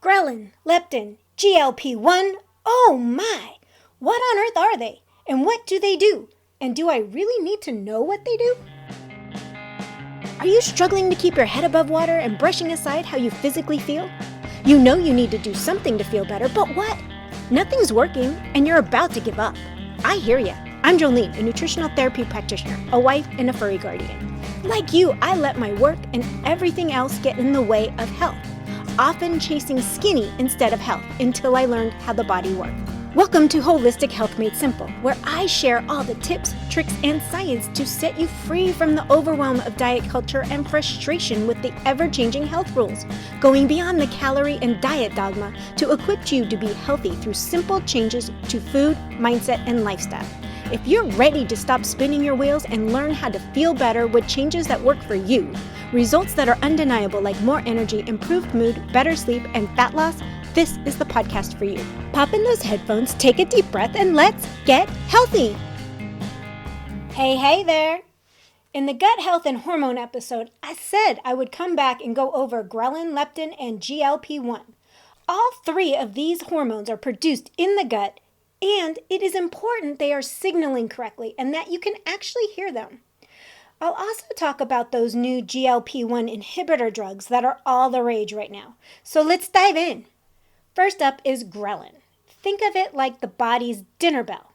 Ghrelin, leptin, GLP-1, oh my! What on earth are they? And what do they do? And do I really need to know what they do? Are you struggling to keep your head above water and brushing aside how you physically feel? You know you need to do something to feel better, but what? Nothing's working and you're about to give up. I hear ya. I'm Jolene, a nutritional therapy practitioner, a wife, and a furry guardian. Like you, I let my work and everything else get in the way of health, often chasing skinny instead of health until I learned how the body worked. Welcome to Holistic Health Made Simple, where I share all the tips, tricks, and science to set you free from the overwhelm of diet culture and frustration with the ever-changing health rules, going beyond the calorie and diet dogma to equip you to be healthy through simple changes to food, mindset, and lifestyle. If you're ready to stop spinning your wheels and learn how to feel better with changes that work for you, results that are undeniable like more energy, improved mood, better sleep, and fat loss, this is the podcast for you. Pop in those headphones, take a deep breath, and let's get healthy. Hey there. In the gut health and hormone episode, I said I would come back and go over ghrelin, leptin, and GLP-1. All three of these hormones are produced in the gut, and it is important they are signaling correctly and that you can actually hear them. I'll also talk about those new GLP-1 inhibitor drugs that are all the rage right now. So let's dive in. First up is ghrelin. Think of it like the body's dinner bell.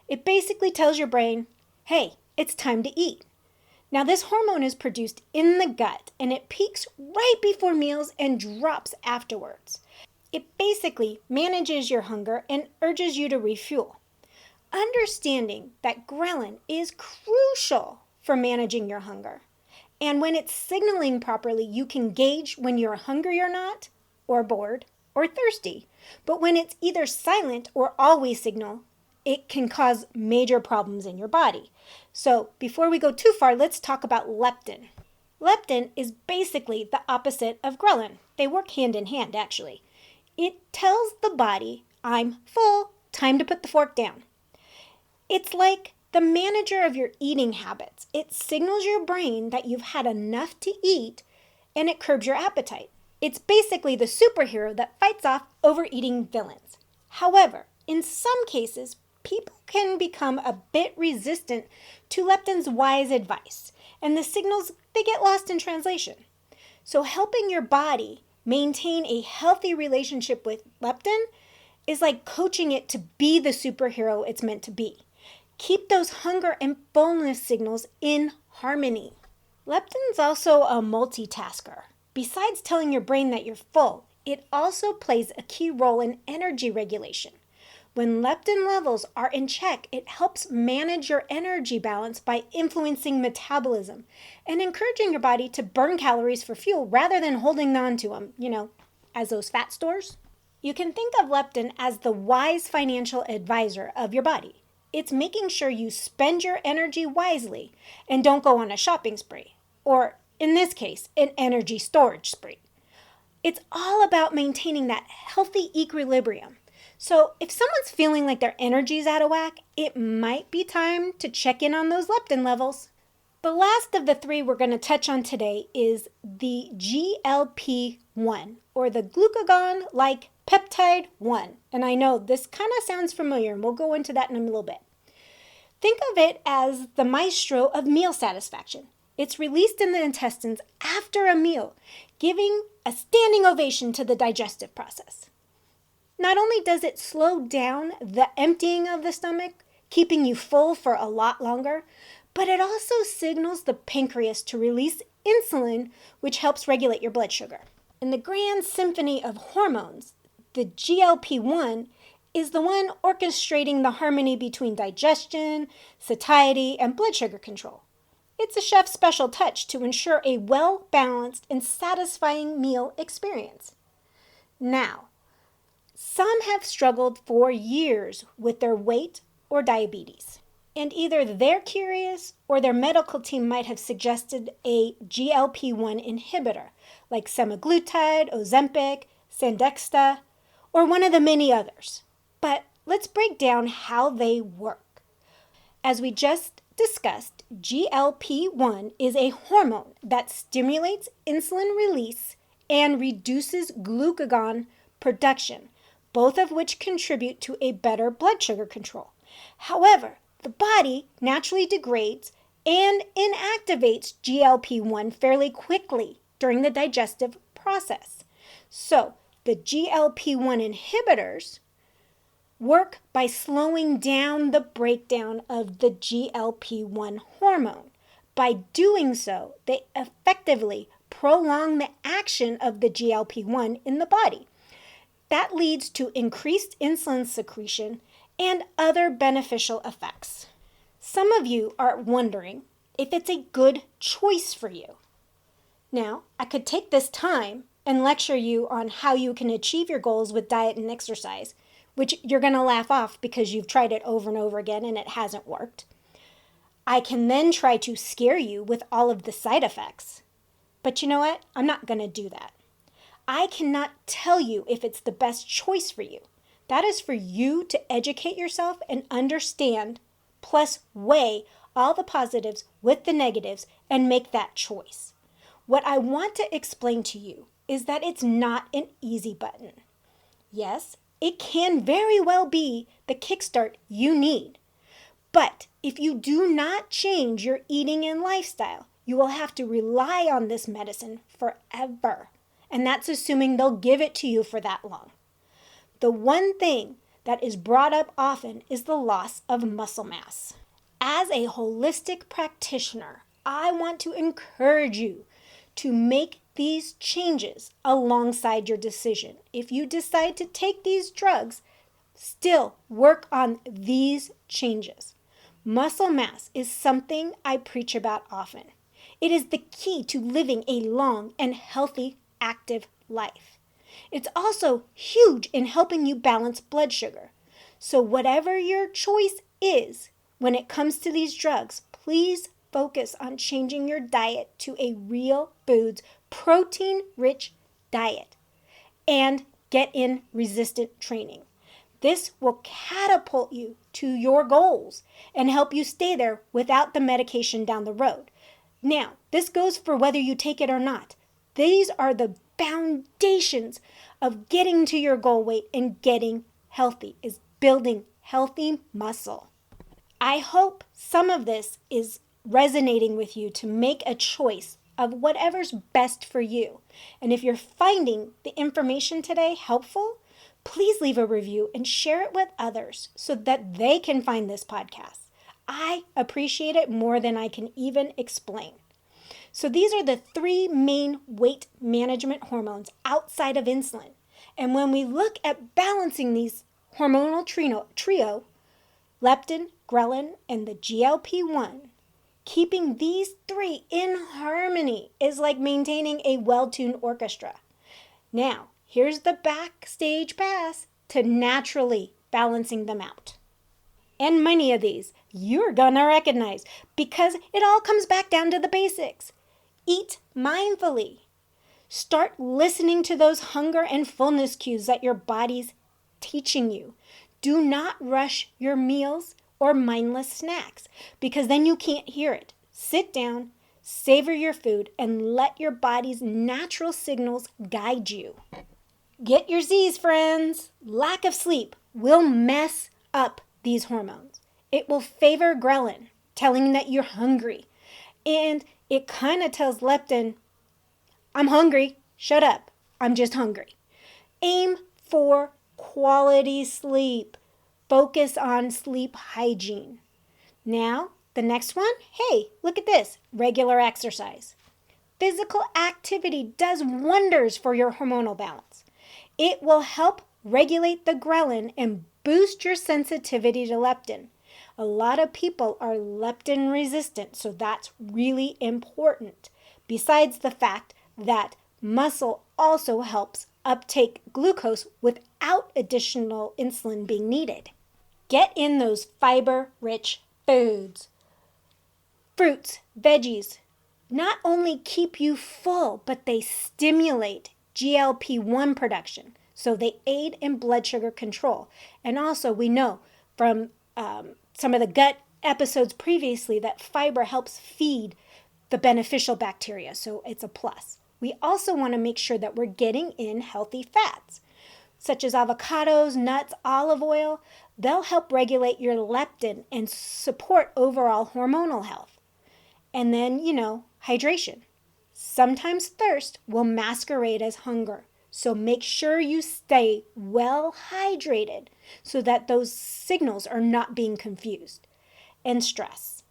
It basically tells your brain, hey, it's time to eat. Now this hormone is produced in the gut and it peaks right before meals and drops afterwards. It basically manages your hunger and urges you to refuel. Understanding that ghrelin is crucial for managing your hunger. And when it's signaling properly, you can gauge when you're hungry or not, or bored, or thirsty. But when it's either silent or always signal, it can cause major problems in your body. So before we go too far, let's talk about leptin. Leptin is basically the opposite of ghrelin. They work hand in hand, actually. It tells the body, I'm full, time to put the fork down. It's like the manager of your eating habits. It signals your brain that you've had enough to eat and it curbs your appetite. It's basically the superhero that fights off overeating villains. However, in some cases, people can become a bit resistant to leptin's wise advice, and the signals, they get lost in translation. So helping your body maintain a healthy relationship with leptin is like coaching it to be the superhero it's meant to be. Keep those hunger and fullness signals in harmony. Leptin's also a multitasker. Besides telling your brain that you're full, it also plays a key role in energy regulation. When leptin levels are in check, it helps manage your energy balance by influencing metabolism and encouraging your body to burn calories for fuel rather than holding on to them, as those fat stores. You can think of leptin as the wise financial advisor of your body. It's making sure you spend your energy wisely and don't go on a shopping spree, or in this case, an energy storage spree. It's all about maintaining that healthy equilibrium. So if someone's feeling like their energy's out of whack, it might be time to check in on those leptin levels. The last of the three we're going to touch on today is the GLP-1, or the glucagon-like peptide 1. And I know this kind of sounds familiar, and we'll go into that in a little bit. Think of it as the maestro of meal satisfaction. It's released in the intestines after a meal, giving a standing ovation to the digestive process. Not only does it slow down the emptying of the stomach, keeping you full for a lot longer, but it also signals the pancreas to release insulin, which helps regulate your blood sugar. In the grand symphony of hormones, the GLP-1 is the one orchestrating the harmony between digestion, satiety, and blood sugar control. It's a chef's special touch to ensure a well-balanced and satisfying meal experience. Now, some have struggled for years with their weight or diabetes, and either they're curious or their medical team might have suggested a GLP-1 inhibitor like semaglutide, Ozempic, Sandexta, or one of the many others. But let's break down how they work. As we just discussed, GLP-1 is a hormone that stimulates insulin release and reduces glucagon production, both of which contribute to a better blood sugar control. However, the body naturally degrades and inactivates GLP-1 fairly quickly during the digestive process. So, the GLP-1 inhibitors work by slowing down the breakdown of the GLP-1 hormone. By doing so, they effectively prolong the action of the GLP-1 in the body. That leads to increased insulin secretion and other beneficial effects. Some of you are wondering if it's a good choice for you. Now, I could take this time and lecture you on how you can achieve your goals with diet and exercise, which you're going to laugh off because you've tried it over and over again and it hasn't worked. I can then try to scare you with all of the side effects. But you know what? I'm not going to do that. I cannot tell you if it's the best choice for you. That is for you to educate yourself and understand, plus weigh all the positives with the negatives and make that choice. What I want to explain to you is that it's not an easy button. Yes, it can very well be the kickstart you need. But if you do not change your eating and lifestyle, you will have to rely on this medicine forever. And that's assuming they'll give it to you for that long. The one thing that is brought up often is the loss of muscle mass. As a holistic practitioner, I want to encourage you to make these changes alongside your decision. If you decide to take these drugs, still work on these changes. Muscle mass is something I preach about often. It is the key to living a long and healthy, active life. It's also huge in helping you balance blood sugar. So whatever your choice is when it comes to these drugs, please focus on changing your diet to a real foods, protein-rich diet and get in resistant training. This will catapult you to your goals and help you stay there without the medication down the road. Now, this goes for whether you take it or not. These are the foundations of getting to your goal weight and getting healthy, is building healthy muscle. I hope some of this is resonating with you to make a choice of whatever's best for you. And if you're finding the information today helpful, please leave a review and share it with others so that they can find this podcast. I appreciate it more than I can even explain. So these are the three main weight management hormones outside of insulin. And when we look at balancing these hormonal trio, leptin, ghrelin, and the GLP-1, keeping these three in harmony is like maintaining a well-tuned orchestra. Now, here's the backstage pass to naturally balancing them out. And many of these you're gonna recognize because it all comes back down to the basics. Eat mindfully. Start listening to those hunger and fullness cues that your body's teaching you. Do not rush your meals or mindless snacks because then you can't hear it. Sit down, savor your food, and let your body's natural signals guide you. Get your Z's, friends. Lack of sleep will mess up these hormones. It will favor ghrelin, telling you that you're hungry. And it kind of tells leptin, I'm hungry, shut up, I'm just hungry. Aim for quality sleep. Focus on sleep hygiene. Now, the next one, hey, look at this, regular exercise. Physical activity does wonders for your hormonal balance. It will help regulate the ghrelin and boost your sensitivity to leptin. A lot of people are leptin resistant, so that's really important. Besides the fact that muscle also helps uptake glucose without additional insulin being needed. Get in those fiber-rich foods. Fruits, veggies, not only keep you full, but they stimulate GLP-1 production. So they aid in blood sugar control. And also we know from some of the gut episodes previously that fiber helps feed the beneficial bacteria. So it's a plus. We also want to make sure that we're getting in healthy fats. such as avocados, nuts, olive oil, they'll help regulate your leptin and support overall hormonal health. And then, hydration. Sometimes thirst will masquerade as hunger. So make sure you stay well hydrated so that those signals are not being confused. And stress.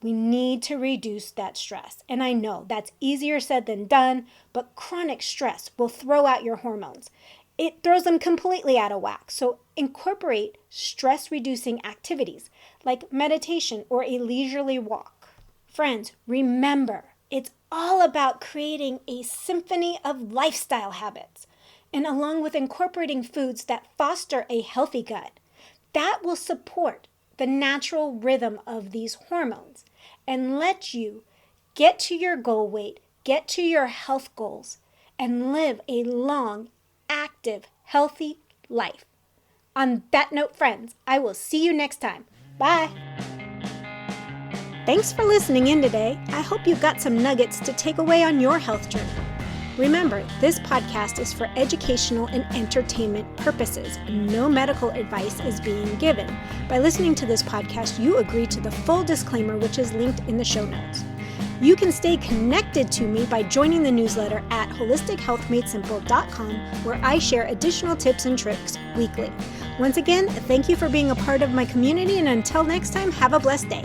We need to reduce that stress. And I know that's easier said than done, but chronic stress will throw out your hormones. It throws them completely out of whack. So incorporate stress-reducing activities like meditation or a leisurely walk. Friends, remember, it's all about creating a symphony of lifestyle habits. And along with incorporating foods that foster a healthy gut, that will support the natural rhythm of these hormones and let you get to your goal weight, get to your health goals, and live a long, active, healthy life. On that note, friends, I will see you next time. Bye. Thanks for listening in today. I hope you got some nuggets to take away on your health journey. Remember, this podcast is for educational and entertainment purposes. No medical advice is being given. By listening to this podcast, you agree to the full disclaimer, which is linked in the show notes. You can stay connected to me by joining the newsletter at holistichealthmadesimple.com, where I share additional tips and tricks weekly. Once again, thank you for being a part of my community, and until next time, have a blessed day.